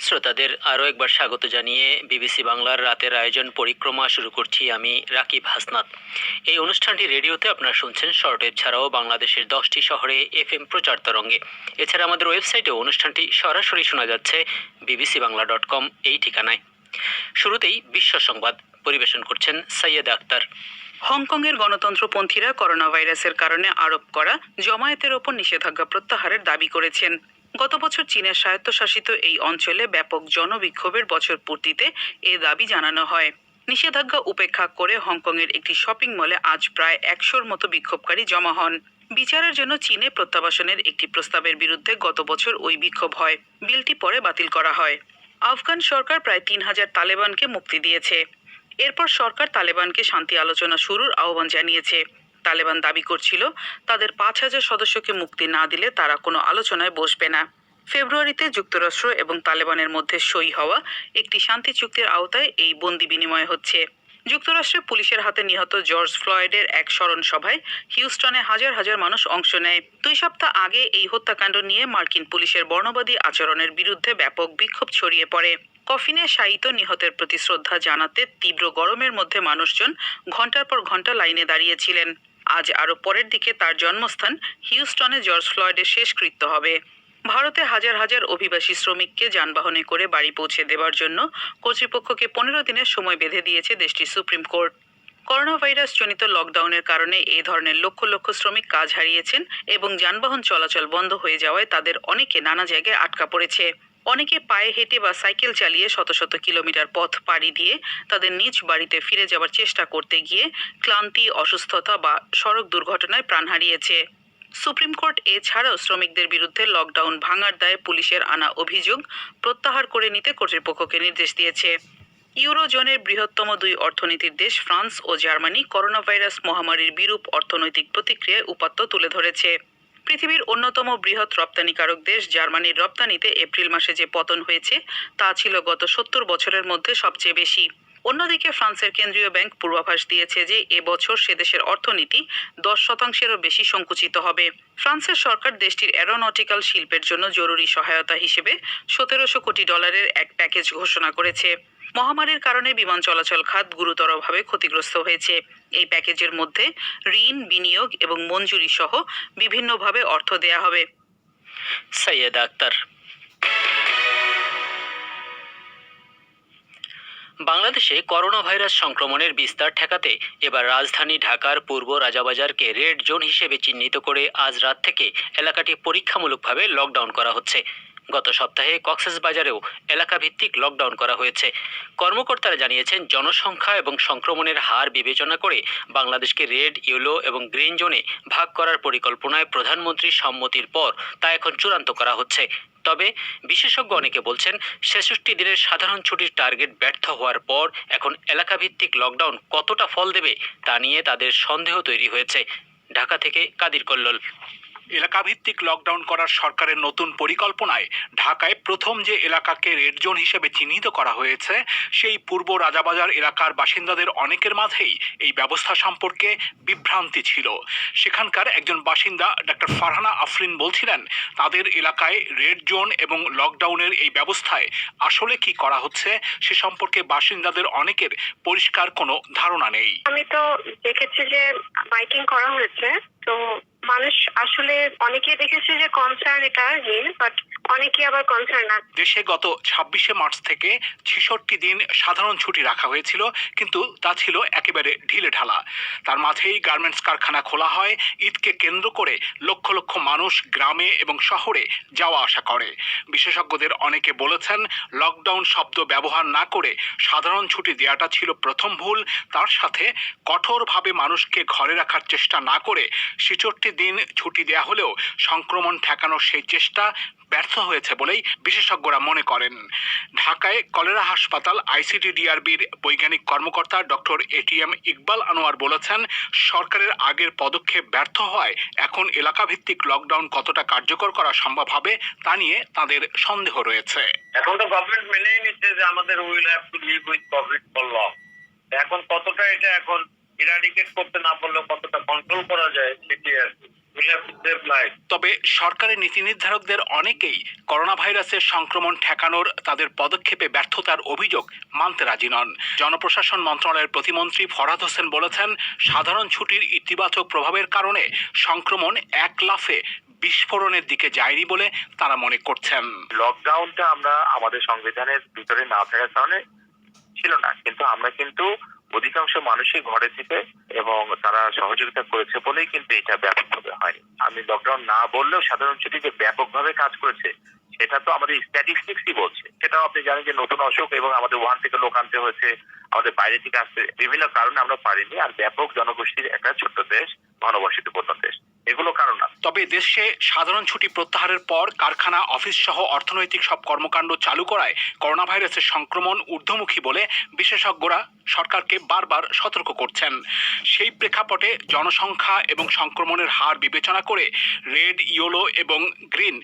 শ্রোতাদের আরও একবার স্বাগত জানিয়ে বিবিসি বাংলার রাতের আয়োজন পরিক্রমা শুরু করছি আমি রাকিব হাসনাত। এই অনুষ্ঠানটি রেডিওতে আপনারা শুনছেন শর্টওয়েভ ছাড়াও বাংলাদেশের 10টি শহরে এফএম প্রচার তরঙ্গে। এছাড়া আমাদের ওয়েবসাইটেও অনুষ্ঠানটি সরাসরি শোনা যাচ্ছে bbcbangla.com এই ঠিকানায়। শুরুতেই বিশ্ব সংবাদ পরিবেশন করছেন সৈয়দ আক্তার। হংকংয়ের গণতন্ত্রপন্থীরা করোনা ভাইরাসের কারণে আরোপ করা জমায়েতের ওপর নিষেধাজ্ঞা প্রত্যাহারের দাবি করেছেন। গত বছর চীনের স্বায়ত্তশাসিত এই অঞ্চলে ব্যাপক জনবিক্ষোভের বছর পূর্তিতে এ দাবি জানানো হয়। নিষেধাজ্ঞা উপেক্ষা করে হংকংয়ের একটি শপিং মলে আজ প্রায় 100-র মতো বিক্ষোভকারী জমা হন। বিচারের জন্য চীনে প্রত্যাবাসনের একটি প্রস্তাবের বিরুদ্ধে গত বছর ওই বিক্ষোভ হয়। বিলটি পরে বাতিল করা হয়। আফগান সরকার প্রায় 3000 তালেবানকে মুক্তি দিয়েছে। এরপর সরকার তালেবানকে শান্তি আলোচনা শুরুর আহ্বান জানিয়েছে। তালেবান দাবি করছিল তাদের 5000 সদস্যকে মুক্তি না দিলে তারা কোনো আলোচনায় বসবে না। ফেব্রুয়ারিতে যুক্তরাষ্ট্র এবং তালেবানের মধ্যে সই হওয়া একটি শান্তি চুক্তির আওতায় এই বন্দি বিনিময় হচ্ছে। যুক্তরাষ্ট্রে পুলিশের হাতে নিহত জর্জ ফ্লয়েডের এক স্মরণ সভায় হিউস্টনে হাজার হাজার মানুষ অংশ নেয়। 2 সপ্তাহ আগে এই হত্যাকাণ্ড নিয়ে মার্কিন পুলিশের বর্ণবাদী আচরণের বিরুদ্ধে ব্যাপক বিক্ষোভ ছড়িয়ে পড়ে। কফিনে শায়িত নিহতের প্রতি শ্রদ্ধা জানাতে তীব্র গরমের মধ্যে মানুষজন ঘন্টার পর ঘন্টা লাইনে দাঁড়িয়েছিলেন। আজ আরও পরের দিকে তার জন্মস্থান হিউস্টনে জর্জ ফ্লয়েডের শেষকৃত্য হবে। ভারতে হাজার হাজার অভিবাসী শ্রমিককে যানবাহনে করে বাড়ি পৌঁছে দেওয়ার জন্য কর্তৃপক্ষকে 15 দিনের সময় বেঁধে দিয়েছে দেশটির সুপ্রিম কোর্ট। করোনা ভাইরাস জনিত লকডাউনের কারণে এই ধরনের লক্ষ লক্ষ শ্রমিক কাজ হারিয়েছেন এবং যানবাহন চলাচল বন্ধ হয়ে যাওয়ায় তাদের অনেকে নানা জায়গায় আটকা পড়েছে। অনেকে পায়ে হেঁটে বা সাইকেল চালিয়ে শত শত কিলোমিটার পথ পাড়ি দিয়ে তাদের নিজ বাড়িতে ফিরে যাওয়ার চেষ্টা করতে গিয়ে ক্লান্তি, অসুস্থতা বা সড়ক দুর্ঘটনায় প্রাণ হারিয়েছে। সুপ্রিম কোর্ট এছাড়াও শ্রমিকদের বিরুদ্ধে লকডাউন ভাঙার দায়ে পুলিশের আনা অভিযোগ প্রত্যাহার করে নিতে কর্তৃপক্ষকে নির্দেশ দিয়েছে। ইউরোজোনের বৃহত্তম 2 অর্থনীতির দেশ ফ্রান্স ও জার্মানি করোনা ভাইরাস মহামারীর বিরূপ অর্থনৈতিক প্রতিক্রিয়ায় উপাত্ত তুলে ধরেছে। পৃথিবীর অন্যতম বৃহৎ রপ্তানিকারক দেশ জার্মানির রপ্তানিতে এপ্রিল মাসে যে পতন হয়েছে তা ছিল গত 70 বছরের মধ্যে সবচেয়ে বেশি। অন্যদিকে ফ্রান্সের কেন্দ্রীয় ব্যাংক পূর্বাভাস দিয়েছে যে এবছর সে দেশের অর্থনীতি 10%-এরও বেশি সংকুচিত হবে। ফ্রান্সের সরকার দেশটির অ্যারোনটিক্যাল শিল্পের জন্য জরুরি সহায়তা হিসেবে $1700 কোটি এক প্যাকেজ ঘোষণা করেছে। মহামারীর কারণে বিমান চলাচল খাত গুরুতরভাবে ক্ষতিগ্রস্ত হয়েছে। এই প্যাকেজের মধ্যে ঋণ, বিনিয়োগ এবং মঞ্জুরি সহ বিভিন্নভাবে অর্থ দেয়া হবে। সৈয়দ আক্তার। বাংলাদেশে করোনা ভাইরাস সংক্রমণের বিস্তার ঠেকাতে এবার রাজধানী ঢাকার পূর্ব রাজাবাজারকে রেড জোন হিসেবে চিহ্নিত করে আজ রাত থেকে এলাকাটি পরীক্ষামূলকভাবে লকডাউন করা হচ্ছে। গত সপ্তাহে কক্সবাজারেও এলাকাভিত্তিক লকডাউন করা হয়েছে। কর্মকর্তারা জানিয়েছেন জনসংখ্যা এবং সংক্রমণের হার বিবেচনা করে বাংলাদেশকে রেড, ইয়েলো এবং গ্রিন জোনে ভাগ করার পরিকল্পনায় প্রধানমন্ত্রীর সম্মতির পর তা এখন চূড়ান্ত করা হচ্ছে। তবে বিশেষজ্ঞ অনেকে বলছেন 66 দিনের সাধারণ ছুটির টার্গেট ব্যর্থ হওয়ার পর এখন এলাকাভিত্তিক লকডাউন কতটা ফল দেবে তা নিয়ে তাদের সন্দেহ তৈরি হয়েছে। ঢাকা থেকে কাদির কল্লোল। এলাকাভিত্তিক লকডাউন করার সরকারের নতুন পরিকল্পনায় ঢাকায় প্রথম যে এলাকাকে রেড জোন হিসেবে চিহ্নিত করা হয়েছে সেই পূর্ব রাজাবাজার এলাকার বাসিন্দাদের অনেকের মাঝেই এই ব্যবস্থা সম্পর্কে বিভ্রান্তি ছিল। সেখানকার একজন বাসিন্দা ডাক্তার ফারহানা আফরিন বলছিলেন তাদের এলাকায় রেড জোন এবং লকডাউনের এই ব্যবস্থায় আসলে কি করা হচ্ছে সে সম্পর্কে বাসিন্দাদের অনেকের পরিষ্কার কোনো ধারণা নেই। আমি তো দেখেছি যে মাইকিং করা হয়েছে, তো মানুষ আসলে অনেকে দেখেছে যে কনসার্ন এটা বাট অনেকে আবার কনসার্ন না। দেশে গত 26শে মার্চ থেকে 66 দিন সাধারণ ছুটি রাখা হয়েছিল, কিন্তু তা ছিল একেবারে ঢিলে ঢালা। তার মাঝেই গার্মেন্টস কারখানা খোলা হয়। ঈদকে কেন্দ্র করে লক্ষ লক্ষ মানুষ গ্রামে এবং শহরে যাওয়া আসা করে। বিশেষজ্ঞদের অনেকে বলেছেন লকডাউন শব্দ ব্যবহার না করে সাধারণ ছুটি দেওয়াটা ছিল প্রথম ভুল। তার সাথে কঠোরভাবে মানুষকে ঘরে রাখার চেষ্টা না করে 66 দিন ছুটি দেয়া হলেও সংক্রমণ ঠেকানোর সেই চেষ্টা ব্যর্থ হয়েছে বলেই বিশেষজ্ঞরা মনে করেন। ঢাকায় কলেরা হাসপাতাল আইসিডিডিআরবির বৈজ্ঞানিক কর্মকর্তা ডক্টর এটিএম ইকবাল আনোয়ার বলেছেন সরকারের আগের পদক্ষেপ ব্যর্থ হওয়ায় এখন এলাকাভিত্তিক লকডাউন কতটা কার্যকর করা সম্ভব হবে তা নিয়ে তাদের সন্দেহ রয়েছে। এখন তো গভর্নমেন্ট মেনেই নিচ্ছে যে আমাদের will have to live with Covid for long. এখন কতটা এটা এখন ইরাডিকেট করতে না পারলেও কতটা কন্ট্রোল করা যায় সেটি আর কি। We have to save lives. তবে সরকারের নীতি নির্ধারকদের অনেকেই করোনা ভাইরাসের সংক্রমণ ঠেকানোর তাদের পদক্ষেপে ব্যর্থতার অভিযোগ মানতে রাজি নন। জনপ্রশাসন মন্ত্রণালয়ের প্রতিমন্ত্রী ফরহাদ হোসেন বলেছেন, সাধারণ ছুটির ইতিবাচক প্রভাবের কারণে সংক্রমণ এক লাফে বিস্ফোরণের দিকে যায়নি বলে তারা মনে করছেন। লকডাউনটা আমরা আমাদের সংবিধানের ভিতরে না থাকার কারণে ছিল না, কিন্তু আমরা কিন্তু অধিকাংশ মানুষই ঘরে থেকে এবং তারা সহযোগিতা করেছে বলেই কিন্তু এটা ব্যাপকভাবে হয়নি। আমি লকডাউন না বললেও সাধারণ ছুটি যে ব্যাপকভাবে কাজ করেছে সেটা তো আমাদের স্ট্যাটিস্টিক্সই বলছে। সেটাও আপনি জানেন যে নতুন অসুখ এবং আমাদের ওয়ান থেকে লোক আনতে হয়েছে, আমাদের বাইরে থেকে আসতে বিভিন্ন কারণে আমরা পারিনি। আর ব্যাপক জনগোষ্ঠীর একটা ছোট্ট দেশ, ঘনবসতিপূর্ণ দেশ, এগুলো কারণ না। তবে দেশে সাধারণ ছুটি প্রত্যাহারের পর কারখানা, অফিস সহ অর্থনৈতিক সব কর্মকাণ্ড চালু করায় করোনা ভাইরাসের সংক্রমণ ঊর্ধ্বমুখী বলে বিশেষজ্ঞরা সরকারকে বারবার সতর্ক করছেন। সেই প্রেক্ষাপটে জনসংখ্যা এবং সংক্রমণের হার বিবেচনা করে রেড, ইয়েলো এবং গ্রিন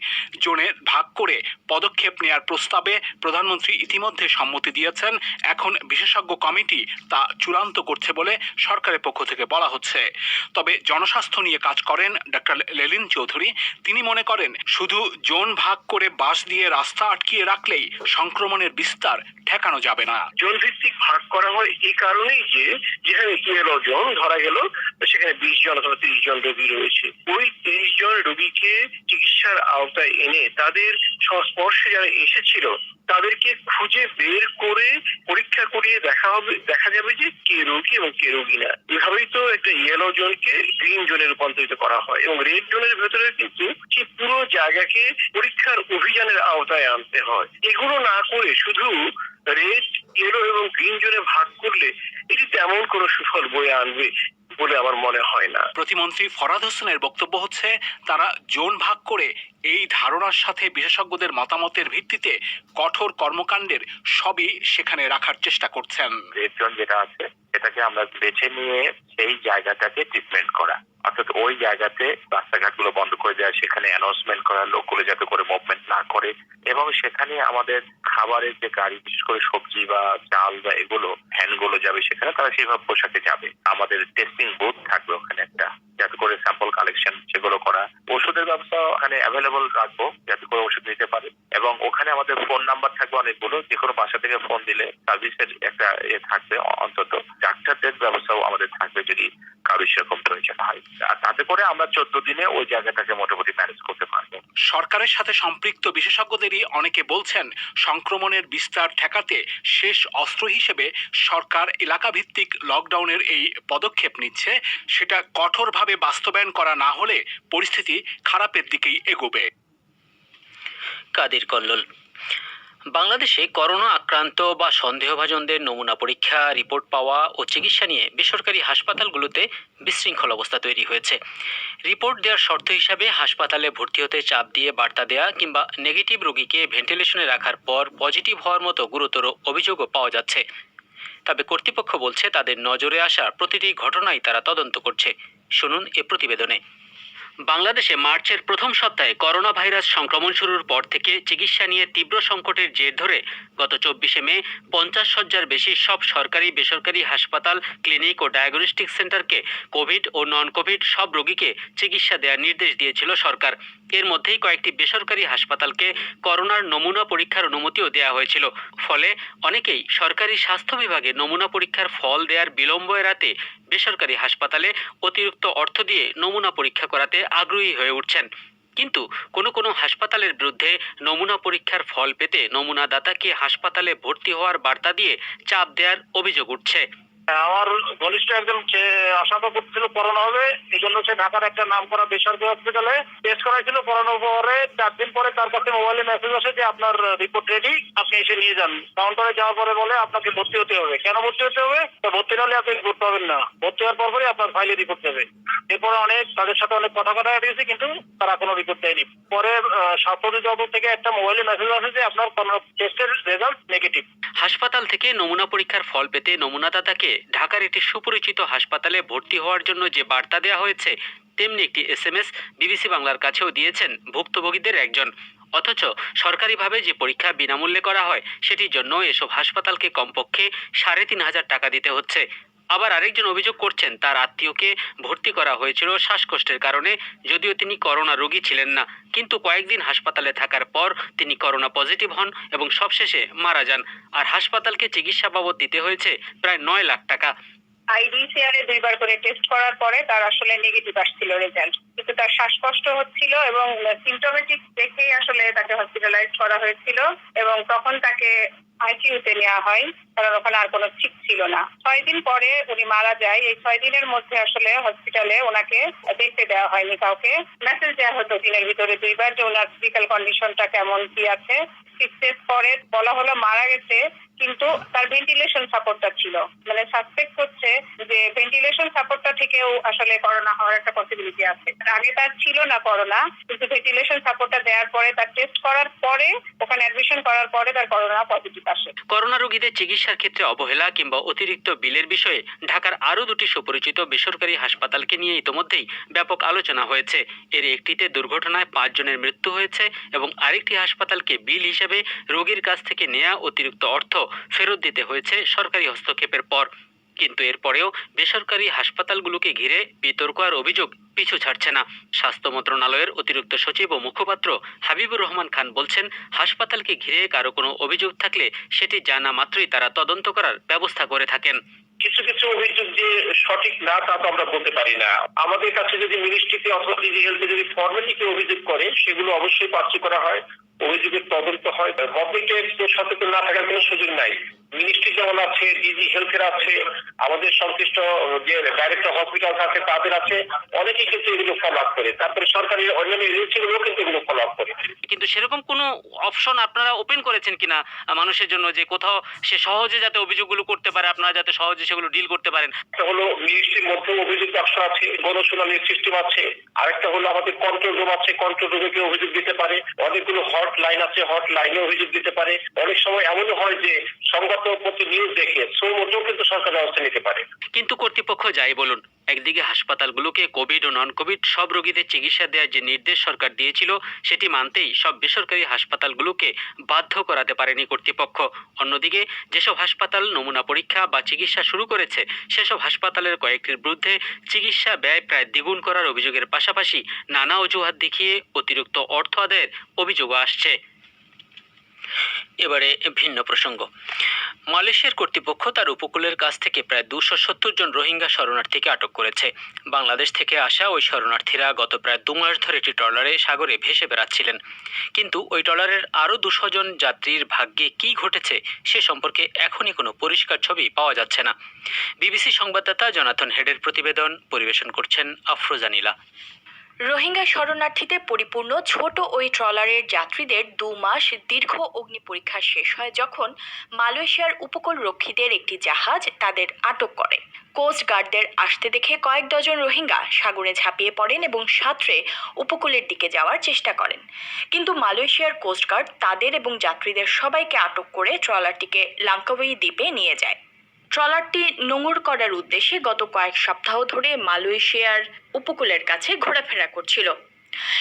জোনে ভাগ করে পদক্ষেপ নেওয়ার প্রস্তাবে প্রধানমন্ত্রী ইতিমধ্যে সম্মতি দিয়েছেন। এখন বিশেষজ্ঞ কমিটি তা চূড়ান্ত করছে বলে সরকারের পক্ষ থেকে বলা হচ্ছে। তবে জনস্বাস্থ্য নিয়ে কাজ করেন ডক্টর লেলিন চৌধুরী। তিনি মনে করেন, শুধু জোন ভাগ করে বাঁশ দিয়ে রাস্তা আটকিয়ে রাখলেই সংক্রমণের বিস্তার ঠেকানো যাবে না। জোন ভিত্তিক ভাগ করা হয় এই কারণেই যে যেখানে ইয়েলো জোন ধরা গেল সেখানে 20 জন অথবা 30 জন রোগী রয়েছে, ওই 30 জন রোগীকে চিকিৎসার আওতায় এনে তাদের সংস্পর্শে যারা এসেছিল তাদেরকে খুঁজে বের করে পরীক্ষা করিয়ে দেখা যাবে যে কে রোগী এবং কে রোগী না। এভাবেই তো একটা ইয়েলো জোনকে গ্রিন জোনে রূপান্তরিত করা হয় এবং রেড জোনের ভেতরে কিন্তু সেই পুরো জায়গাকে পরীক্ষার অভিযানের আওতায় আনতে হয়। এগুলো না করে শুধু রেড, ইয়েলো এবং গ্রিন জোনে ভাগ করলে এটি তেমন কোনো সুফল বয়ে আনবে বলে আমার মনে হয় না। প্রতিমন্ত্রী ফরহাদ হোসেনের বক্তব্য হচ্ছে, তারা জোন ভাগ করে এই ধারণার সাথে বিশেষজ্ঞদের মতামতের ভিত্তিতে কঠোর কর্মকাণ্ডের সবই সেখানে রাখার চেষ্টা করছেন। রেড জোন যেটা আছে সেটাকে আমরা বেছে নিয়ে সেই জায়গাটাকে ট্রিটমেন্ট করা, অর্থাৎ ওই জায়গাতে রাস্তাঘাটগুলো বন্ধ করে দেওয়া, সেখানে অ্যানাউন্সমেন্ট করা লোকগুলো যাতে করে মুভমেন্ট না করে, এবং সেখানে আমাদের খাবারের যে গাড়ি, বিশেষ করে সবজি বা চাল বা এগুলো ভ্যানগুলো যাবে সেখানে তারা সেইভাবে পোশাকে যাবে। আমাদের টেস্টিং বুথ থাকবে ওখানে একটা, যাতে করে স্যাম্পল কালেকশন সেগুলো করা। ওষুধের ব্যবস্থা ওখানে অ্যাভেলেবল রাখবো যাতে করে ওষুধ নিতে পারে, এবং ওখানে আমাদের ফোন নাম্বার থাকবে অনেকগুলো, যে কোনো বাসা থেকে ফোন দিলে সার্ভিসের একটা থাকবে। অন্তত ডাক্তারদের ব্যবস্থাও আমাদের থাকবে যদি কারো সেরকম প্রয়োজন হয়। আর তাতে করে আমরা 14 দিনে ওই জায়গাটাকে মোটামুটি ম্যানেজ করতে পারবো। সরকারের সাথে সম্পৃক্ত বিশেষজ্ঞদেরই অনেকে বলছেন, সংক্রমণের বিস্তার ঠেকাতে শেষ অস্ত্র হিসেবে সরকার এলাকাভিত্তিক লকডাউনের এই পদক্ষেপ নিচ্ছে। সেটা কঠোরভাবে বাস্তবায়ন করা না হলে পরিস্থিতি খারাপের দিকেই এগোবে। কাদির কল্লোল। বাংলাদেশে করোনা আক্রান্ত বা সন্দেহভাজনদের নমুনা পরীক্ষা, রিপোর্ট পাওয়া ও চিকিৎসা নিয়ে বেসরকারি হাসপাতালগুলোতে বিশৃঙ্খল অবস্থা তৈরি হয়েছে। রিপোর্ট দেওয়ার শর্ত হিসাবে হাসপাতালে ভর্তি হতে চাপ দিয়ে বার্তা দেয়া কিংবা নেগেটিভ রোগীকে ভেন্টিলেশনে রাখার পর পজিটিভ হওয়ার মতো গুরুতর অভিযোগও পাওয়া যাচ্ছে। তবে কর্তৃপক্ষ বলছে, তাদের নজরে আসা প্রতিটি ঘটনাই তারা তদন্ত করছে। শুনুন এ প্রতিবেদনে। বাংলাদেশে মার্চের প্রথম সপ্তাহে করোনা ভাইরাস সংক্রমণ শুরুর পর থেকে চিকিৎসা নিয়ে তীব্র সংকটের জের ধরে গত 24শে মে 50 শয্যার বেশি সব সরকারি বেসরকারি হাসপাতাল, ক্লিনিক ও ডায়াগনস্টিক সেন্টারকে কোভিড ও নন কোভিড সব রোগীকে চিকিৎসা দেওয়ার নির্দেশ দিয়েছিল সরকার। এর মধ্যেই কয়েকটি বেসরকারি হাসপাতালকে করোনার নমুনা পরীক্ষার অনুমতিও দেওয়া হয়েছিল। ফলে অনেকেই সরকারি স্বাস্থ্য বিভাগে নমুনা পরীক্ষার ফল দেওয়ার বিলম্ব এড়াতে বেসরকারি হাসপাতালে অতিরিক্ত অর্থ দিয়ে নমুনা পরীক্ষা করাতে আগ্রহী হয়ে উঠছেন। কিন্তু কোনো হাসপাতালের বিরুদ্ধে নমুনা পরীক্ষার ফল পেতে নমুনাদাতাকে হাসপাতালে ভর্তি হওয়ার বার্তা দিয়ে চাপ দেওয়ার অভিযোগ উঠছে। আমার ঘনিষ্ঠ একজন আশঙ্কা করছিল করোনা হবে, এই জন্য সে ঢাকার একটা নাম করা বেসরকারি হসপিটালে টেস্ট করাইছিল। করানোর পরে 4 দিন পরে তার কাছে মোবাইলে মেসেজ আসে যে আপনার রিপোর্ট রেডি, আপনি এসে নিয়ে যান। কাউন্টারে যাওয়ার পরে বলে আপনাকে ভর্তি হতে হবে। কেন ভর্তি হতে হবে? তো ভর্তি না হলে আপনি রিপোর্ট পাবেন না। ভর্তি হওয়ার পরই আপনার ফাইলে রিপোর্ট দেবে। এরপরে তাদের সাথে অনেক কথা দিয়েছে, কিন্তু তারা কোনো রিপোর্ট দেয়নি। পরে স্বাস্থ্য দপ্তর থেকে একটা মোবাইলে মেসেজ আসে যে আপনার টেস্টের রেজাল্ট নেগেটিভ। হাসপাতাল থেকে নমুনা পরীক্ষার ফল পেতে নমুনাদাতাকে ঢাকার একটি সুপরিচিত হাসপাতালে ভর্তি হওয়ার জন্য যে বার্তা দেওয়া হয়েছে, তেমনি একটি SMS বিবিসি বাংলার কাছেও দিয়েছেন ভুক্তভোগীদের একজন। অথচ সরকারিভাবে যে পরীক্ষা বিনামূল্যে করা হয় সেটির জন্য এসব হাসপাতালকে কমপক্ষে 3,500 টাকা দিতে হচ্ছে। আবার আরেকজন অভিযোগ করছেন তার আত্মীয়কে ভর্তি করা হয়েছিল শ্বাসকষ্টের কারণে, যদিও তিনি করোনা রোগী ছিলেন না, কিন্তু কয়েকদিন হাসপাতালে থাকার পর তিনি করোনা পজিটিভ হন এবং সবশেষে মারা যান। আর হাসপাতালকে চিকিৎসা বাবদ দিতে হয়েছে প্রায় 9 লাখ টাকা। IDCR এ 2বার করে টেস্ট করার পরে তার আসলে নেগেটিভ আসছিল রেজাল্ট, কিন্তু তার শ্বাসকষ্ট হচ্ছিল এবং সিমটোমেটিক দেখেই আসলে তাকে হসপিটালাইজ করা হয়েছিল এবং তখন তাকে আইসিইউতে নেওয়া হয়, কারণ ওখানে আর কোনো ঠিক ছিল না। 6 দিন পরে উনি মারা যায়। এই 6 দিনের মধ্যে আসলে হসপিটালে ওনাকে দেখতে দেওয়া হয়নি কাউকে। মেসেজ দেওয়া হতো দিনের ভিতরে 2বার যে ওনার ফিজিক্যাল কন্ডিশনটা কেমন কি আছে। 6 days পরে বলা হলো মারা গেছে, কিন্তু তার ভেন্টিলেশন সাপোর্টটা ছিল, মানে সাসপেক্ট হচ্ছে যে ভেন্টিলেশন সাপোর্টটা থেকেও আসলে করোনা হওয়ার একটা পসিবিলিটি আছে। আগে তার ছিল না করোনা, কিন্তু ভেন্টিলেশন সাপোর্টটা দেওয়ার পরে তার টেস্ট করার পরে ওখানে অ্যাডমিশন করার পরে তার করোনা পজিটিভ আসে। করোনা রোগীদের চিকিৎসার ক্ষেত্রে অবহেলা কিংবা অতিরিক্ত বিলের বিষয়ে ঢাকার আরও 2টি সুপরিচিত বেসরকারি হাসপাতালকে নিয়ে ইতোমধ্যেই ব্যাপক আলোচনা হয়েছে। এর একটিতে দুর্ঘটনায় 5 জনের মৃত্যু হয়েছে এবং আরেকটি হাসপাতালকে বিল হিসেবে রোগীর কাছ থেকে নেওয়া অতিরিক্ত অর্থ ফেরত দিতে হয়েছে সরকারি হস্তক্ষেপের পর। কিন্তু এরপরেও বেসরকারি হাসপাতালগুলোকে ঘিরে বিতর্ক আর অভিযোগ পিছু ছাড়ছে না। স্বাস্থ্য মন্ত্রণালয়ের অতিরিক্ত সচিব ও মুখপাত্র হাবিবুর রহমান খান বলছেন, হাসপাতালকে ঘিরে কারো কোনো অভিযোগ থাকলে সেটি জানা মাত্রই তারা তদন্ত করার ব্যবস্থা করে থাকেন। কিছু কিছু অভিযোগ যে সঠিক না তা তো আমরা বলতে পারি না। আমাদের কাছে যদি মিনিস্ট্রিতে অথবা ডিজি হেলথে যদি ফর্মালি কেউ অভিযোগ করে সেগুলো অবশ্যই পার্সি করা হয়, অভিযোগের তদন্ত হয়। গভর্নমেন্টের সচেতন না থাকার কোনো সুযোগ নাই। মিনিস্ট্রি যেমন আছে, ডিজি হেলথের আছে, আমাদের সংশ্লিষ্ট যে ডাইরেক্টর হসপিটাল আছে তাদের আছে, অনেকেই কিন্তু এগুলো ফলো আপ করে। তারপরে সরকারি অন্যান্য এজেন্সিগুলো কিন্তু এগুলো ফলো আপ করে। কিন্তু সেরকম কোনো অপশন আপনারা ওপেন করেছেন কিনা মানুষের জন্য, যে কোথাও সে সহজে যাতে অভিযোগগুলো করতে পারে, আপনারা যাতে সহজে সেগুলো ডিল করতে পারেন? একটা হলো মিনিস্ট্রির মধ্যে অভিযোগ বাক্স আছে, গণশুনানির সিস্টেম আছে। আরেকটা হলো আমাদের কন্ট্রোল রুম আছে, কন্ট্রোল রুমে কেউ অভিযোগ দিতে পারে। অনেকগুলো হটলাইন আছে, হটলাইনে অভিযোগ দিতে পারে। অনেক সময় এমনও হয় যে সংবাদপত্র নিউজ দেখে সো মতেও কিন্তু সরকার ব্যবস্থা নিতে পারে। কিন্তু কর্তৃপক্ষ যাই বলুন, একদিকে হাসপাতালগুলোকে কোভিড ও নন কোভিড সব রোগীদের চিকিৎসা দেওয়ার যে নির্দেশ সরকার দিয়েছিল সেটি মানতেই সব বেসরকারি হাসপাতালগুলোকে বাধ্য করাতে পারেনি কর্তৃপক্ষ। অন্যদিকে যেসব হাসপাতাল নমুনা পরীক্ষা বা চিকিৎসা শুরু করেছে সেসব হাসপাতালের কয়েকটির বিরুদ্ধে চিকিৎসা ব্যয় প্রায় দ্বিগুণ করার অভিযোগের পাশাপাশি নানা অজুহাত দেখিয়ে অতিরিক্ত অর্থ আদায়ের অভিযোগও আসছে। এবারে ভিন্ন প্রসঙ্গ। মালয়েশিয়ার কর্তৃপক্ষ তার উপকূলের কাছ থেকে প্রায় 270 জন রোহিঙ্গা শরণার্থীকে আটক করেছে। বাংলাদেশ থেকে আসা ওই শরণার্থীরা গত প্রায় 2 মাস ধরে একটি ট্রলারে সাগরে ভেসে বেড়াচ্ছিলেন। কিন্তু ওই ট্রলারের আরও 200 জন যাত্রীর ভাগ্যে কী ঘটেছে সে সম্পর্কে এখনই কোনো পরিষ্কার ছবি পাওয়া যাচ্ছে না। বিবিসি সংবাদদাতা জনাথন হেডের প্রতিবেদন পরিবেশন করছেন আফরোজা নীলা। রোহিঙ্গা শরণার্থীতে পরিপূর্ণ ছোট ওই ট্রলারের যাত্রীদের 2 মাস দীর্ঘ অগ্নি পরীক্ষা শেষ হয় যখন মালয়েশিয়ার উপকূল রক্ষীদের একটি জাহাজ তাদের আটক করে। কোস্ট গার্ডদের আসতে দেখে কয়েক ডজন রোহিঙ্গা সাগরে ঝাঁপিয়ে পড়েন এবং সাঁতরে উপকূলের দিকে যাওয়ার চেষ্টা করেন। কিন্তু মালয়েশিয়ার কোস্ট গার্ড তাদের এবং যাত্রীদের সবাইকে আটক করে ট্রলারটিকে লাঙ্কাউই দ্বীপে নিয়ে যায়। ট্রলারটি নোঙর করার উদ্দেশ্যে গত কয়েক সপ্তাহ ধরে মালয়েশিয়ার উপকূলের কাছে ঘোরাফেরা করছিল।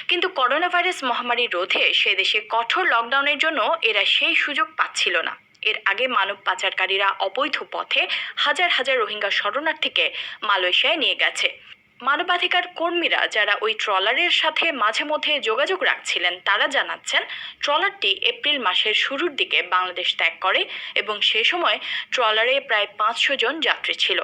কিন্তু করোনা ভাইরাস মহামারী রোধে সে দেশে কঠোর লকডাউনের জন্য এরা সেই সুযোগ পাচ্ছিল না। এর আগে মানব পাচারকারীরা অবৈধ পথে হাজার হাজার রোহিঙ্গা শরণার্থীকে মালয়েশিয়ায় নিয়ে গেছে। মানবাধিকার কর্মীরা যারা ওই ট্রলারের সাথে মাঝে মধ্যে যোগাযোগ রাখছিলেন তারা জানাচ্ছেন, ট্রলারটি এপ্রিল মাসের শুরুর দিকে বাংলাদেশ ত্যাগ করে এবং সে সময় ট্রলারে প্রায় 500 জন যাত্রী ছিল।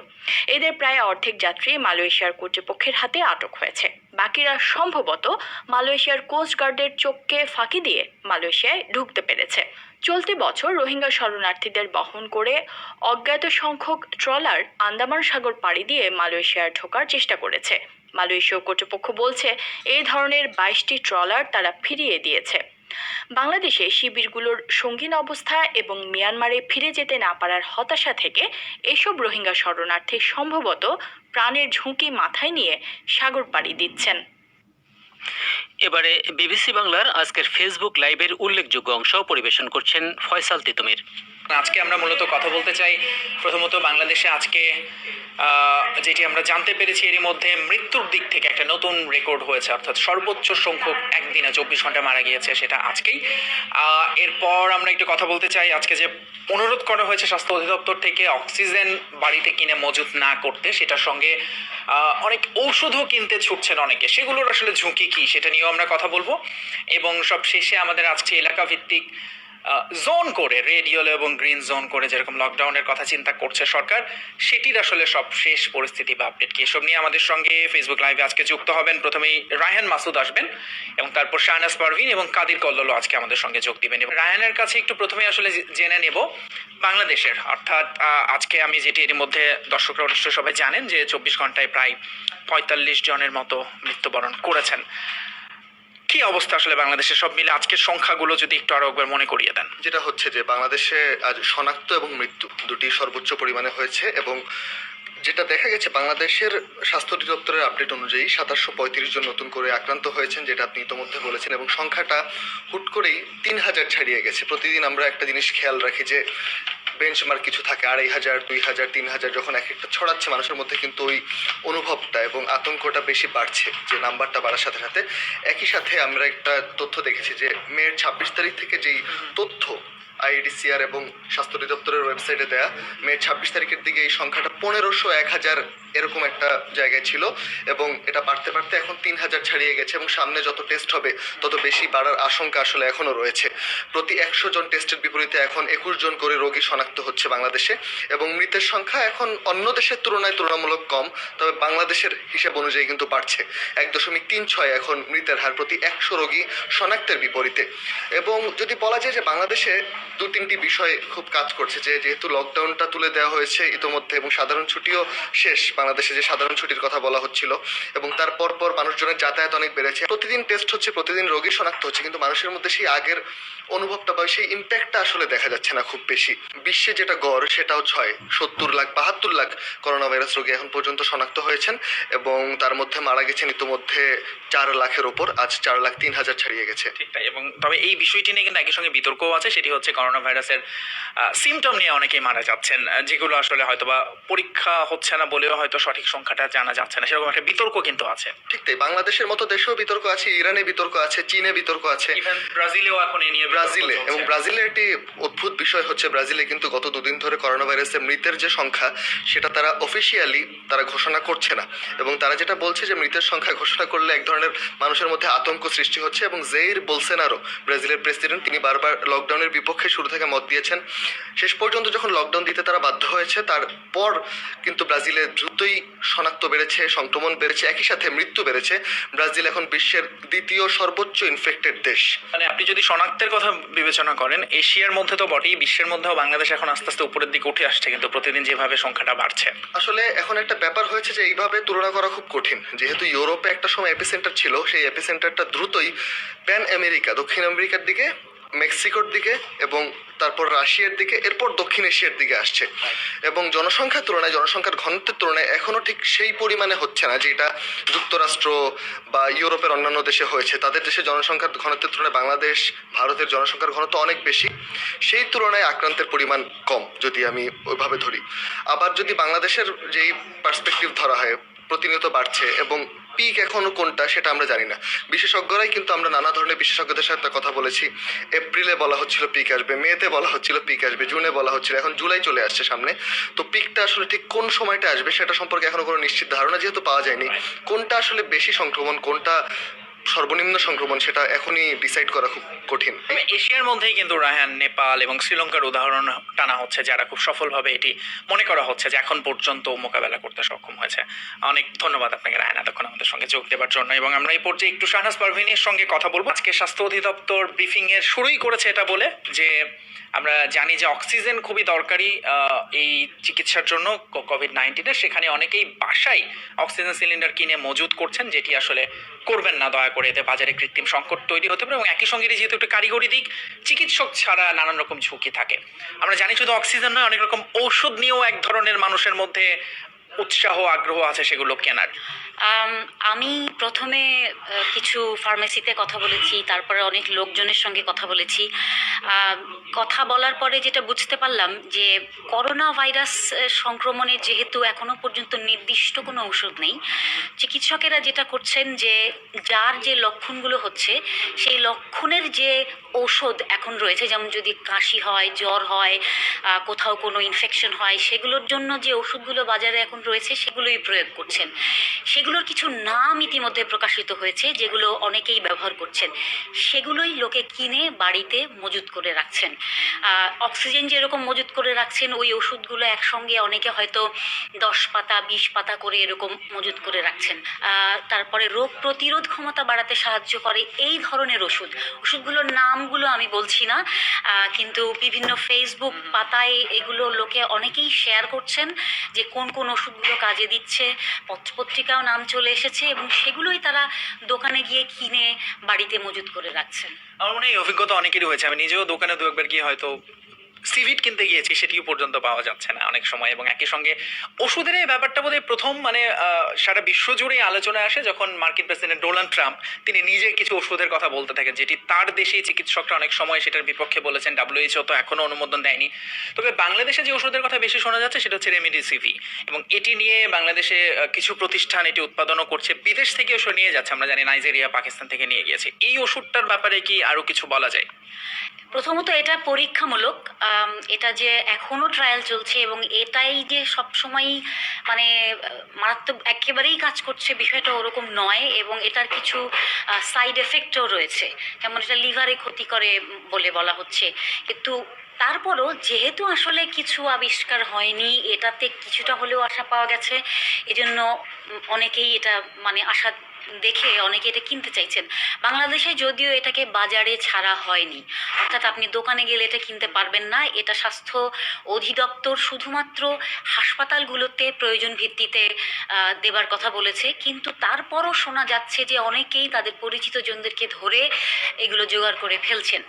এদের প্রায় অর্ধেক যাত্রী মালয়েশিয়ার কর্তৃপক্ষের হাতে আটক হয়েছে। বাকিরা সম্ভবত মালয়েশিয়ার কোস্ট গার্ডের চোখকে ফাঁকি দিয়ে মালয়েশিয়ায় ঢুকতে পেরেছে। চলতি বছর রোহিঙ্গা শরণার্থীদের বহন করে অজ্ঞাত সংখ্যক ট্রলার আন্দামান সাগর পাড়ি দিয়ে মালয়েশিয়ায় ঢোকার চেষ্টা করেছে। মালয়েশীয় কর্তৃপক্ষ বলছে এই ধরনের 22টি ট্রলার তারা ফিরিয়ে দিয়েছে। বাংলাদেশে শিবিরগুলোর সঙ্গীন অবস্থা এবং মিয়ানমারে ফিরে যেতে না পারার হতাশা থেকে এসব রোহিঙ্গা শরণার্থী সম্ভবত প্রাণের ঝুঁকি মাথায় নিয়ে সাগর পাড়ি দিচ্ছেন। এবারে বিবিসি বাংলার আজকের ফেসবুক লাইভের উল্লেখযোগ্য অংশ পরিবেশন করছেন ফয়সাল তিতুমির। আজকে আমরা মূলত কথা বলতে চাই প্রথমত বাংলাদেশে আজকে যেটি আমরা জানতে পেরেছি এরই মধ্যে মৃত্যুর দিক থেকে একটা নতুন রেকর্ড হয়েছে, অর্থাৎ সর্বোচ্চ সংখ্যক একদিনে 24 ঘন্টা মারা গিয়েছে সেটা আজকেই। এরপর আমরা একটু কথা বলতে চাই আজকে যে অনুরোধ করা হয়েছে স্বাস্থ্য অধিদপ্তর থেকে অক্সিজেন বাড়িতে কিনে মজুত না করতে, সেটার সঙ্গে অনেক ঔষধও কিনতে ছুটছেন অনেকে, সেগুলোর আসলে ঝুঁকি কী সেটা নিয়েও আমরা কথা বলবো। এবং সব শেষে আমাদের আজকে এলাকা ভিত্তিক জোন করে, রেড ইয়েলো এবং গ্রিন জোন করে যেরকম লকডাউনের কথা চিন্তা করছে সরকার, সেটির আসলে সব শেষ পরিস্থিতি বা আপডেট কি, এসব নিয়ে আমাদের সঙ্গে ফেসবুক লাইভে আজকে যুক্ত হবেন। প্রথমেই রায়হান মাসুদ আসবেন এবং তারপর শাহনাজ পারভিন এবং কাদির কল্লোলও আজকে আমাদের সঙ্গে যোগ দিবেন। এবং রায়হানের কাছে একটু প্রথমেই আসলে জেনে নেব বাংলাদেশের, অর্থাৎ আজকে আমি যেটি এর মধ্যে দর্শকরা অবশ্যই সবাই জানেন যে 24 ঘন্টায় প্রায় 45 জনের মতো মৃত্যুবরণ করেছেন। কি অবস্থা আসলে বাংলাদেশে সব মিলে আজকের সংখ্যাগুলো যদি একটু আরো একবার মনে করিয়ে দেন? যেটা হচ্ছে যে বাংলাদেশে আজ শনাক্ত এবং মৃত্যু দুটি সর্বোচ্চ পরিমাণে হয়েছে, এবং যেটা দেখা গেছে বাংলাদেশের স্বাস্থ্য অধিদপ্তরের আপডেট অনুযায়ী 735 জন নতুন করে আক্রান্ত হয়েছেন, যেটা আপনি ইতোমধ্যে বলেছেন, এবং সংখ্যাটা হুট করেই 3000 ছাড়িয়ে গেছে। প্রতিদিন আমরা একটা জিনিস খেয়াল রাখি যে বেঞ্চমার্ক কিছু থাকে, 2500, 2000, 3000 যখন এক একটা ছড়াচ্ছে মানুষের মধ্যে, কিন্তু ওই অনুভবটা এবং আতঙ্কটা বেশি বাড়ছে যে নাম্বারটা বাড়ার সাথে সাথে। একই সাথে আমরা একটা তথ্য দেখেছি যে মের 26 তারিখ থেকে যেই তথ্য আইডিসিআর এবং স্বাস্থ্য অধিদপ্তরের ওয়েবসাইটে দেয়া, মে 26 তারিখের দিকে এই সংখ্যাটা 1500, 1000 এরকম একটা জায়গায় ছিল, এবং এটা বাড়তে বাড়তে এখন 3000 ছাড়িয়ে গেছে, এবং সামনে যত টেস্ট হবে তত বেশি বাড়ার আশঙ্কা আসলে এখনও রয়েছে। প্রতি 100 জন টেস্টের বিপরীতে এখন 21 জন করে রোগী শনাক্ত হচ্ছে বাংলাদেশে, এবং মৃতের সংখ্যা এখন অন্য দেশের তুলনায় তুলনামূলক কম, তবে বাংলাদেশের হিসাব অনুযায়ী কিন্তু বাড়ছে। 1.36 এখন মৃতের হার প্রতি 100 রোগী শনাক্তের বিপরীতে। এবং যদি বলা যায় যে বাংলাদেশে 2-3টি বিষয় খুব কাজ করছে, যে যেহেতু লকডাউনটা তুলে দেওয়া হয়েছে ইতোমধ্যে এবং সাধারণ ছুটিও শেষ, বাংলাদেশে যে সাধারণ ছুটির কথা বলা হচ্ছিল, এবং তারপর পর মানুষজনের যাতায়াত অনেক বেড়েছে, প্রতিদিন টেস্ট হচ্ছে, প্রতিদিন রোগী শনাক্ত হচ্ছে, কিন্তু মানুষের মধ্যে সেই আগের অনুভবটা বা সেই ইম্প্যাক্টটা আসলে দেখা যাচ্ছে না খুব বেশি। বিশ্বে যেটা গড় সেটাও 70 লাখ 72 লাখ করোনা ভাইরাস রোগী এখন পর্যন্ত শনাক্ত হয়েছেন, এবং তার মধ্যে মারা গেছেন ইতোমধ্যে 4 লাখের ওপর, আজ 4,03,000 ছাড়িয়ে গেছে। ঠিক তাই। এবং তবে এই বিষয়টি নিয়ে কিন্তু একই সঙ্গে বিতর্কও আছে, সেটি হচ্ছে করোনা ভাইরাসের সিমটম নিয়ে অনেকেই মারা যাচ্ছেন, যেগুলো আসলে হয়তোবা পরীক্ষা হচ্ছে না বলেও হয়তো সঠিক সংখ্যাটা জানা যাচ্ছে না, সেরকম একটা বিতর্ক কিন্তু আছে। ঠিক তাই, বাংলাদেশের মতো দেশেও বিতর্ক আছে, ইরানে বিতর্ক আছে, চীনে বিতর্ক আছে, ইভেন ব্রাজিলেও এখন এই নিয়ে ব্রাজিলে। এবং ব্রাজিলের একটি অদ্ভুত বিষয় হচ্ছে, ব্রাজিলে কিন্তু গত 2 দিন ধরে করোনা ভাইরাসের মৃতের যে সংখ্যা সেটা তারা অফিসিয়ালি তারা ঘোষণা করছে না, এবং তারা যেটা বলছে যে মৃতের সংখ্যা ঘোষণা করলে এক ধরনের মানুষের মধ্যে আতঙ্ক সৃষ্টি হচ্ছে। এবং জেইর বোলসোনারো, ব্রাজিলের প্রেসিডেন্ট, তিনি বারবার লকডাউনের বিপক্ষে শুরু থেকে মত দিয়েছেন। শেষ পর্যন্ত যখন লকডাউন দিতে তারা বাধ্য হয়েছে, তারপর কিন্তু ব্রাজিলে দ্রুতই শনাক্ত বেড়েছে, সংক্রমণ বেড়েছে, একই সাথে মৃত্যু বেড়েছে। ব্রাজিল এখন বিশ্বের 2য় সর্বোচ্চ ইনফেক্টেড দেশ। মানে আপনি যদি শনাক্তের কথা বিবেচনা করেন, এশিয়ার মধ্যে তো বটেই, বিশ্বের মধ্যেও বাংলাদেশ এখন আস্তে আস্তে উপরের দিকে উঠে আসছে, কিন্তু প্রতিদিন যেভাবে সংখ্যাটা বাড়ছে। আসলে এখন একটা ব্যাপার হয়েছে যে এইভাবে তুলনা করা খুব কঠিন, যেহেতু ইউরোপে একটা সময় এপিসেন্টার ছিল, সেই এপিসেন্টারটা দ্রুতই প্যান আমেরিকা, দক্ষিণ আমেরিকার দিকে, মেক্সিকোর দিকে, এবং তারপর রাশিয়ার দিকে, এরপর দক্ষিণ এশিয়ার দিকে আসছে। এবং জনসংখ্যার তুলনায়, জনসংখ্যার ঘনত্বের তুলনায় এখনও ঠিক সেই পরিমাণে হচ্ছে না যেটা যুক্তরাষ্ট্র বা ইউরোপের অন্যান্য দেশে হয়েছে। তাদের দেশে জনসংখ্যার ঘনত্বের তুলনায় বাংলাদেশ, ভারতের জনসংখ্যার ঘনত্ব অনেক বেশি, সেই তুলনায় আক্রান্তের পরিমাণ কম যদি আমি ওইভাবে ধরি। আবার যদি বাংলাদেশের যেই পার্সপেক্টিভ ধরা হয়, প্রতিনিয়ত বাড়ছে, এবং পিক এখনো কোনটা সেটা আমরা জানি না। বিশেষজ্ঞরাই কিন্তু, আমরা নানা ধরনের বিশেষজ্ঞদের সাথে কথা বলেছি, এপ্রিলে বলা হচ্ছিল পিক আসবে, মেতে বলা হচ্ছিল পিক আসবে, জুনে বলা হচ্ছিল, এখন জুলাই চলে আসছে সামনে। তো পিকটা আসলে ঠিক কোন সময়টা আসবে সেটা সম্পর্কে এখনো কোনো নিশ্চিত ধারণা যেহেতু পাওয়া যায়নি, কোনটা আসলে বেশি সংক্রমণ, কোনটা সর্বনিম্ন সংক্রমণ, সেটা এখনই ডিসাইড করা খুব কঠিন। এশিয়ার মধ্যেই কিন্তু রায়হান, নেপাল এবং শ্রীলঙ্কার উদাহরণ টানা হচ্ছে, যারা খুব সফলভাবে এটি মনে করা হচ্ছে যে এখন পর্যন্ত মোকাবেলা করতে সক্ষম হয়েছে। অনেক ধন্যবাদ আপনাকে রায়হান, এতক্ষণ আমাদের সঙ্গে যোগ দেওয়ার জন্য। এবং আমরা এই পর্যায়ে একটু শাহনাজ পারভিনের সঙ্গে কথা বলবো। আজকে স্বাস্থ্য অধিদপ্তর ব্রিফিং এর শুরুই করেছে এটা বলে যে আমরা জানি যে অক্সিজেন খুবই দরকারি এই চিকিৎসার জন্য কোভিড-19-এর, সেখানে অনেকেই বাসায় অক্সিজেন সিলিন্ডার কিনে মজুত করছেন, যেটি আসলে করবেন না দয়া করে, এতে বাজারে কৃত্রিম সংকট তৈরি হতে পারে। এবং একই সঙ্গে যেহেতু একটা কারিগরি দিক, চিকিৎসক ছাড়া নানান রকম ঝুঁকি থাকে। আমরা জানি শুধু অক্সিজেন নয়, অনেক রকম ঔষধ নিয়েও এক ধরনের মানুষের মধ্যে উৎসাহ, আগ্রহ আছে সেগুলো কেনার। আমি প্রথমে কিছু ফার্মেসিতে কথা বলেছি, তারপরে অনেক লোকজনের সঙ্গে কথা বলেছি। কথা বলার পরে যেটা বুঝতে পারলাম যে করোনা ভাইরাস সংক্রমণের যেহেতু এখনো পর্যন্ত নির্দিষ্ট কোনো ঔষধ নেই, চিকিৎসকেরা যেটা করছেন যে যার যে লক্ষণগুলো হচ্ছে সেই লক্ষণের যে ঔষধ এখন রয়েছে, যেমন যদি কাশি হয়, জ্বর হয়, কোথাও কোনো ইনফেকশন হয়, সেগুলোর জন্য যে ওষুধগুলো বাজারে এখন রয়েছে সেগুলোই প্রয়োগ করছেন। সেগুলোর কিছু নাম ইতিমধ্যে প্রকাশিত হয়েছে যেগুলো অনেকেই ব্যবহার করছেন, সেগুলোই লোকে কিনে বাড়িতে মজুত করে রাখছেন। অক্সিজেন যেরকম মজুত করে রাখছেন, ওই ওষুধগুলো একসঙ্গে অনেকে হয়তো 10 পাতা 20 পাতা করে এরকম মজুত করে রাখছেন। তারপরে রোগ প্রতিরোধ ক্ষমতা বাড়াতে সাহায্য করে এই ধরনের ওষুধগুলোর নামগুলো আমি বলছি না, কিন্তু বিভিন্ন ফেসবুক পাতায় এগুলো লোকে অনেকেই শেয়ার করছেন যে কোন কোন ওষুধগুলো কাজে দিচ্ছে, পত্রপত্রিকাও নাম চলে এসেছে এবং সেগুলোই তারা দোকানে গিয়ে কিনে বাড়িতে মজুত করে রাখছেন। আমার মনে হয় এই অভিজ্ঞতা অনেকেরই হয়েছে। আমি নিজেও দোকানে দু একবার গিয়ে হয়তো সিভিট কিনতে গিয়েছি, সেটিও পর্যন্ত পাওয়া যাচ্ছে না অনেক সময়। এবং একই সঙ্গে ওষুধের এই ব্যাপারটা বোধহয় প্রথম সারা বিশ্ব জুড়েই আলোচনায় আসে যখন মার্কিন প্রেসিডেন্ট ডোনাল্ড ট্রাম্প তিনি নিজে কিছু ওষুধের কথা বলতে থাকেন, যেটি তার দেশেই চিকিৎসকরা অনেক সময় সেটার বিপক্ষে বলেছেন। WHO তো এখনো অনুমোদন দেয়নি। তবে বাংলাদেশে যে ওষুধের কথা বেশি শোনা যাচ্ছে সেটা হচ্ছে রেমিডিসিভি, এবং এটি নিয়ে বাংলাদেশে কিছু প্রতিষ্ঠান এটি উৎপাদনও করছে, বিদেশ থেকেও নিয়ে যাচ্ছে। আমরা জানি নাইজেরিয়া, পাকিস্তান থেকে নিয়ে গিয়েছে। এই ওষুধটার ব্যাপারে কি আরো কিছু বলা যায়? প্রথমত এটা পরীক্ষামূলক, এটা যে এখনো ট্রায়াল চলছে এবং এটাই যে সবসময়ই মানে মারাত্মক একেবারেই কাজ করছে বিষয়টা ওরকম নয়, এবং এটার কিছু সাইড এফেক্টও রয়েছে, যেমন এটা লিভারে ক্ষতি করে বলে বলা হচ্ছে। কিন্তু তারপরও যেহেতু আসলে কিছু আবিষ্কার হয়নি, এটাতে কিছুটা হলেও আশা পাওয়া গেছে, এজন্য অনেকেই এটা মানে আশা দেখে অনেকে এটা কিনতে চাইছেন। বাংলাদেশে যদিও এটাকে বাজারে ছাড়া হয়নি, অর্থাৎ আপনি দোকানে গেলে এটা কিনতে পারবেন না। এটা স্বাস্থ্য অধিদপ্তর শুধুমাত্র হাসপাতালগুলোতে প্রয়োজন ভিত্তিতে দেবার কথা বলেছে, কিন্তু তারপরও শোনা যাচ্ছে যে অনেকেই তাদের পরিচিত জনদেরকে ধরে এগুলো জোগাড় করে ফেলছেন।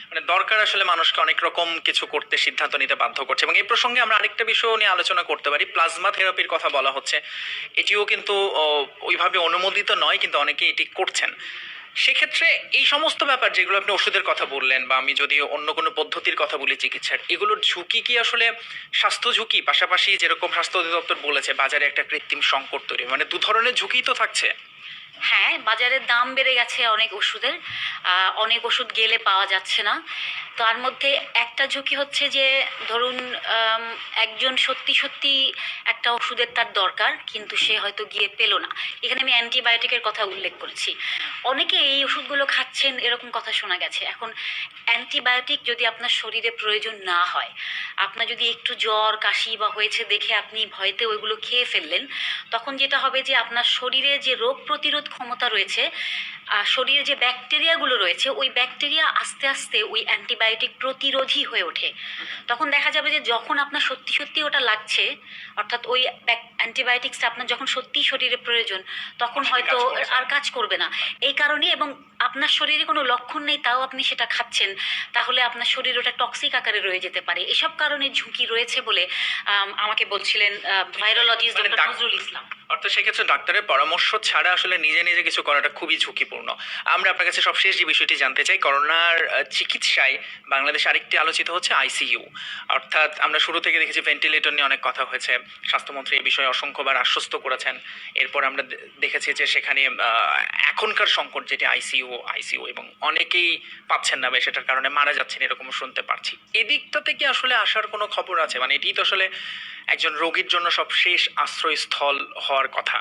মানে দরকার আসলে মানুষকে অনেক রকম কিছু করতে সিদ্ধান্ত নিতে বাধ্য করছে। এবং এই প্রসঙ্গে আমরা আরেকটা বিষয় নিয়ে আলোচনা করতে পারি, প্লাজমা থেরাপির কথা বলা হচ্ছে। এটিও কিন্তু ওইভাবে অনুমোদিত নয়, কিন্তু অনেকে এটি করছেন। সেক্ষেত্রে এই সমস্ত ব্যাপার যেগুলো আপনি ওষুধের কথা বললেন, বা আমি যদি অন্য কোনো পদ্ধতির কথা বলি চিকিৎসার, এগুলোর ঝুঁকি কি আসলে স্বাস্থ্য ঝুঁকি, পাশাপাশি যেরকম স্বাস্থ্য অধিদপ্তর বলেছে বাজারে একটা কৃত্রিম সংকট তৈরি, মানে দু ধরনের ঝুঁকি তো থাকছে। হ্যাঁ, বাজারের দাম বেড়ে গেছে অনেক ওষুধের, অনেক ওষুধ গেলে পাওয়া যাচ্ছে না। তার মধ্যে একটা ঝুঁকি হচ্ছে যে ধরুন একজন সত্যি সত্যি একটা ওষুধের তার দরকার, কিন্তু সে হয়তো গিয়ে পেল না। এখানে আমি অ্যান্টিবায়োটিকের কথা উল্লেখ করেছি। অনেকে এই ওষুধগুলো খাচ্ছেন এরকম কথা শোনা গেছে। এখন অ্যান্টিবায়োটিক যদি আপনার শরীরে প্রয়োজন না হয়, আপনার যদি একটু জ্বর কাশি বা হয়েছে দেখে আপনি ভয়তে ওইগুলো খেয়ে ফেললেন, তখন যেটা হবে যে আপনার শরীরে যে রোগ প্রতিরোধ ক্ষমতা রয়েছে, শরীরে যে ব্যাকটেরিয়াগুলো রয়েছে, ওই ব্যাকটেরিয়া আস্তে আস্তে ওই অ্যান্টিবায়োটিক প্রতিরোধী হয়ে ওঠে। তখন দেখা যাবে যে যখন আপনার সত্যি সত্যি ওটা লাগছে, অর্থাৎ ওই অ্যান্টিবায়োটিক্সটা আপনার যখন সত্যিই শরীরে প্রয়োজন, তখন হয়তো আর কাজ করবে না। এই কারণে, এবং আপনার শরীরে কোনো লক্ষণ নেই তাও আপনি সেটা খাচ্ছেন, তাহলে আপনার শরীর ওটা টক্সিক আকারে রয়ে যেতে পারে। এসব কারণে ঝুঁকি রয়েছে বলে আমাকে বলছিলেন ভাইরোলজিস্ট ডক্টর নজরুল ইসলাম। অর্থাৎ সেক্ষেত্রে ডাক্তারের পরামর্শ ছাড়া আসলে নিজে নিজে কিছু করাটা খুবই ঝুঁকিপূর্ণ। আমরা আপনার কাছে সবশেষ যে বিষয়টি জানতে চাই, করোনার চিকিৎসায় বাংলাদেশে আরেকটি আলোচিত হচ্ছে আইসিইউ। অর্থাৎ আমরা শুরু থেকে দেখেছি ভেন্টিলেটর নিয়ে অনেক কথা হয়েছে, স্বাস্থ্যমন্ত্রী এই বিষয়ে অসংখ্যবার আশ্বস্ত করেছেন। এরপর আমরা দেখেছি যে সেখানে এখনকার সংকট যেটি আইসিইউ, এবং অনেকেই পাচ্ছেন না, সেটার কারণে মারা যাচ্ছেন এরকম শুনতে পারছি। এদিকটাতে কি আসলে আসার কোনো খবর আছে? মানে এটি তো আসলে একজন রোগীর জন্য সব শেষ আশ্রয়স্থল হওয়ার কথা।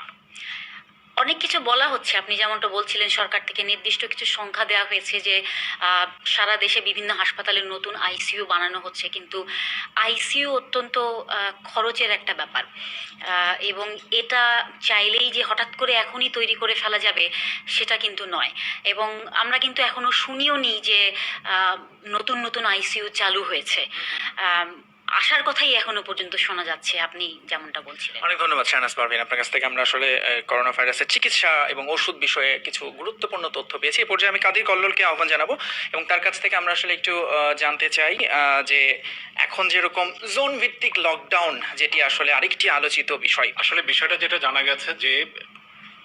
অনেক কিছু বলা হচ্ছে, আপনি যেমনটা বলছিলেন, সরকার থেকে নির্দিষ্ট কিছু সংখ্যা দেওয়া হয়েছে যে সারা দেশে বিভিন্ন হাসপাতালে নতুন আইসিইউ বানানো হচ্ছে, কিন্তু আইসিইউ অত্যন্ত খরচের একটা ব্যাপার, এবং এটা চাইলেই যে হঠাৎ করে এখনই তৈরি করে ফেলা যাবে সেটা কিন্তু নয়। এবং আমরা কিন্তু এখনো শুনিও নি যে নতুন নতুন আইসিইউ চালু হয়েছে। আসার কথাই এখনো পর্যন্ত শোনা যাচ্ছে, আপনি যেমনটা বলছিলেন। অনেক ধন্যবাদ শাহনাজ পারভীন। আপনার কাছ থেকে আমরা আসলে করোনা ভাইরাসের চিকিৎসা এবং ওষুধ বিষয়ে কিছু গুরুত্বপূর্ণ তথ্য পেয়েছি। এই পর্যায়ে আমি কাদির কল্লোলকে আহ্বান জানাবো এবং তার কাছ থেকে আমরা আসলে একটু জানতে চাই যে এখন যেরকম জোন ভিত্তিক লকডাউন, যেটি আসলে আরেকটি আলোচিত বিষয়। আসলে বিষয়টা যেটা জানা গেছে যে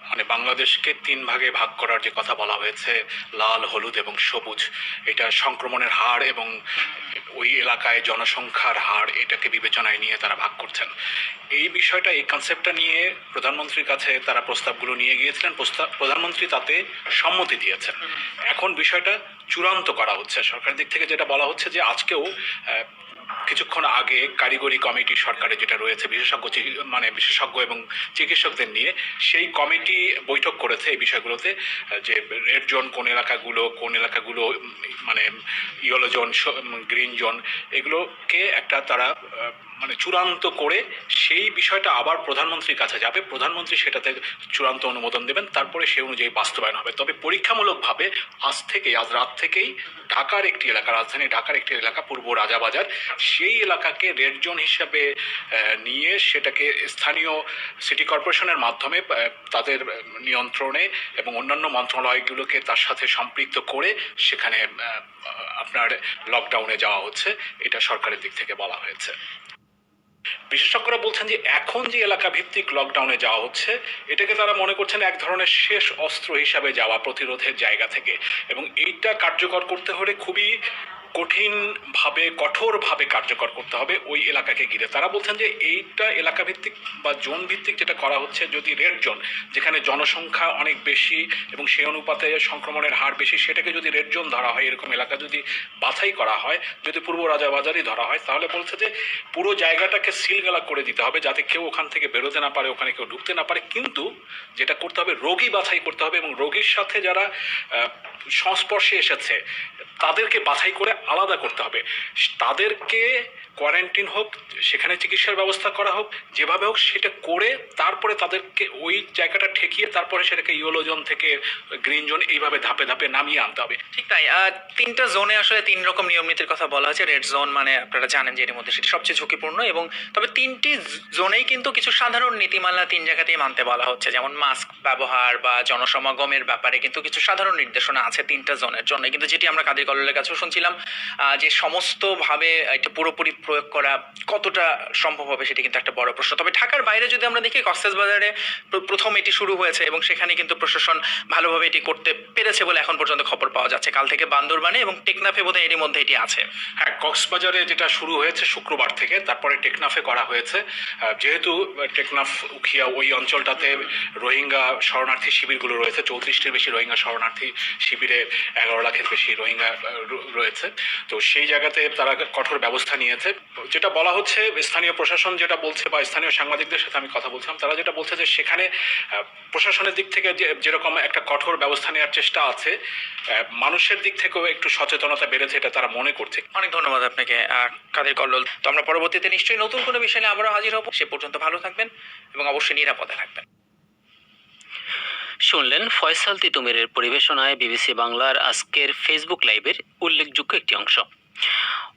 মানে বাংলাদেশকে 3 ভাগে ভাগ করার যে কথা বলা হয়েছে, লাল, হলুদ এবং সবুজ, এটা সংক্রমণের হার এবং ওই এলাকায় জনসংখ্যার হার এটাকে বিবেচনায় নিয়ে তারা ভাগ করছেন। এই বিষয়টা, এই কনসেপ্টটা নিয়ে প্রধানমন্ত্রীর কাছে তারা প্রস্তাবগুলো নিয়ে গিয়েছিলেন। প্রধানমন্ত্রী তাতে সম্মতি দিয়েছেন। এখন বিষয়টা চূড়ান্ত করা হচ্ছে সরকারের দিক থেকে। যেটা বলা হচ্ছে যে আজকেও কিছুক্ষণ আগে কারিগরি কমিটি সরকারে যেটা রয়েছে বিশেষজ্ঞ এবং চিকিৎসকদের নিয়ে, সেই কমিটি বৈঠক করেছে এই বিষয়গুলোতে, যে রেড জোন কোন এলাকাগুলো মানে ইয়েলো জোন, গ্রিন জোন, এগুলোকে একটা তারা চূড়ান্ত করে সেই বিষয়টা আবার প্রধানমন্ত্রীর কাছে যাবে। প্রধানমন্ত্রী সেটাতে চূড়ান্ত অনুমোদন দেবেন, তারপরে সেই অনুযায়ী বাস্তবায়ন হবে। তবে পরীক্ষামূলকভাবে আজ রাত থেকেই ঢাকার একটি এলাকা, রাজধানী ঢাকার একটি এলাকা পূর্ব রাজাবাজার, সেই এলাকাকে রেড জোন হিসাবে নিয়ে সেটাকে স্থানীয় সিটি কর্পোরেশনের মাধ্যমে তাদের নিয়ন্ত্রণে এবং অন্যান্য মন্ত্রণালয়গুলোকে তার সাথে সম্পৃক্ত করে সেখানে আপনার লকডাউনে যাওয়া হচ্ছে। এটা সরকারের দিক থেকে বলা হয়েছে। বিশেষজ্ঞরা বলছেন যে এখন যে এলাকা ভিত্তিক লকডাউনে যাওয়া হচ্ছে, এটাকে তারা মনে করছেন এক ধরনের শেষ অস্ত্র হিসাবে যাওয়া প্রতিরোধের জায়গা থেকে, এবং এইটা কার্যকর করতে হলে খুবই কঠোরভাবে কার্যকর করতে হবে ওই এলাকাকে ঘিরে। তারা বলছেন যে এইটা এলাকা ভিত্তিক বা জোন ভিত্তিক যেটা করা হচ্ছে, যদি রেড জোন, যেখানে জনসংখ্যা অনেক বেশি এবং সেই অনুপাতে সংক্রমণের হার বেশি, সেটাকে যদি রেড জোন ধরা হয়, এরকম এলাকা যদি বাছাই করা হয়, যদি পূর্ব রাজাবাজারই ধরা হয়, তাহলে বলছে যে পুরো জায়গাটাকে সিলগালা করে দিতে হবে, যাতে কেউ ওখান থেকে বেরোতে না পারে, ওখানে কেউ ঢুকতে না পারে। কিন্তু যেটা করতে হবে, রোগী বাছাই করতে হবে এবং রোগীর সাথে যারা সংস্পর্শে এসেছে তাদেরকে বাছাই করে আলাদা করতে হবে। তাদেরকে কোয়ারেন্টিন হোক, সেখানে চিকিৎসার ব্যবস্থা করা হোক, যেভাবে হোক সেটা করে তারপরে তাদেরকে ওই জায়গাটা ঠেকিয়ে তারপরে সেটাকে ইয়েলো জোন থেকে গ্রিন জোন এইভাবে ধাপে ধাপে নামিয়ে আনতে হবে। ঠিক তাই। 3টা জোনে আসলে 3 রকম নিয়ম নীতির কথা বলা হয়েছে। রেড জোন মানে আপনারা জানেন যে এর মধ্যে সেটা সবচেয়ে ঝুঁকিপূর্ণ, এবং তবে 3টি জোনেই কিন্তু কিছু সাধারণ নীতিমালা 3 জায়গাতেই মানতে বলা হচ্ছে। যেমন মাস্ক ব্যবহার বা জনসমাগমের ব্যাপারে কিন্তু কিছু সাধারণ নির্দেশনা আছে 3টা জোনের জন্য। কিন্তু যেটি আমরা কাদের কল্লোলের কাছেও শুনছিলাম, যে সমস্তভাবে এটা পুরোপুরি প্রয়োগ করা কতটা সম্ভব হবে সেটি কিন্তু একটা বড় প্রশ্ন। তবে ঢাকার বাইরে যদি আমরা দেখি, কক্সবাজারে প্রথম এটি শুরু হয়েছে এবং সেখানে কিন্তু প্রশাসন ভালোভাবে এটি করতে পেরেছে বলে এখন পর্যন্ত খবর পাওয়া যাচ্ছে। কাল থেকে বান্দরবানে এবং টেকনাফে বোধহয় এরই মধ্যে এটি আছে। হ্যাঁ, কক্সবাজারে যেটা শুরু হয়েছে শুক্রবার থেকে, তারপরে টেকনাফে করা হয়েছে। যেহেতু টেকনাফ, উখিয়া ওই অঞ্চলটাতে রোহিঙ্গা শরণার্থী শিবিরগুলো রয়েছে, 34টির বেশি রোহিঙ্গা শরণার্থী শিবিরে 11 লাখের বেশি রোহিঙ্গা রয়েছে, তো সেই জায়গাতে তারা কঠোর ব্যবস্থা নিয়েছে। যেটা বলা হচ্ছে, স্থানীয় প্রশাসন যেটা বলছে বা স্থানীয় সাংবাদিকদের সাথে আমি কথা বলছিলাম, তারা যেটা বলছে যে সেখানে প্রশাসনের দিক থেকে যেরকম একটা কঠোর ব্যবস্থা নেওয়ার চেষ্টা আছে, মানুষের দিক থেকেও একটু সচেতনতা বেড়েছে, এটা তারা মনে করছে। অনেক ধন্যবাদ আপনাকে কাদের কল্লোল। তো আমরা পরবর্তীতে নিশ্চয়ই নতুন কোনো বিষয় নিয়ে আবারও হাজির হব। সে পর্যন্ত ভালো থাকবেন এবং অবশ্যই নিরাপদে থাকবেন। শুনলেন ফয়সাল তিতুমিরের পরিবেশনায় বিবিসি বাংলার আজকের ফেসবুক লাইভের উল্লেখযোগ্য একটি অংশ।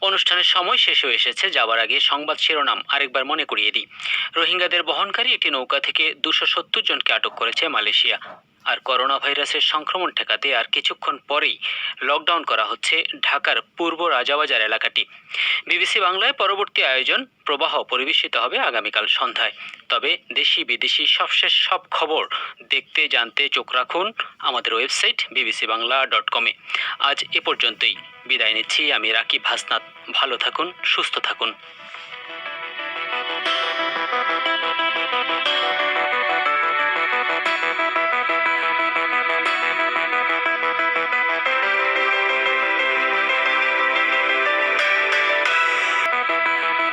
অনুষ্ঠানের সময় শেষ হয়ে এসেছে। যাওয়ার আগে সংবাদ শিরোনাম আরেকবার মনে করিয়ে দিই। রোহিঙ্গাদের বহনকারী একটি নৌকা থেকে 270 জনকে আটক করেছে মালয়েশিয়া। আর করোনা ভাইরাসের সংক্রমণ ঠেকাতে আর কিছুক্ষণ পরেই লকডাউন করা হচ্ছে ঢাকার পূর্ব রাজাবাজার এলাকাটি। বিবিসি বাংলায় পরবর্তী আয়োজন প্রবাহ পরিবেশিত হবে আগামীকাল সন্ধ্যায়। তবে দেশি বিদেশি সব খবর দেখতে জানতে চোখ রাখুন আমাদের ওয়েবসাইট bbcbangla.com-এ। আজ এ পর্যন্তই। বিদায় নিচ্ছি আমি রাকিব হাসনাত। ভালো থাকুন, সুস্থ থাকুন।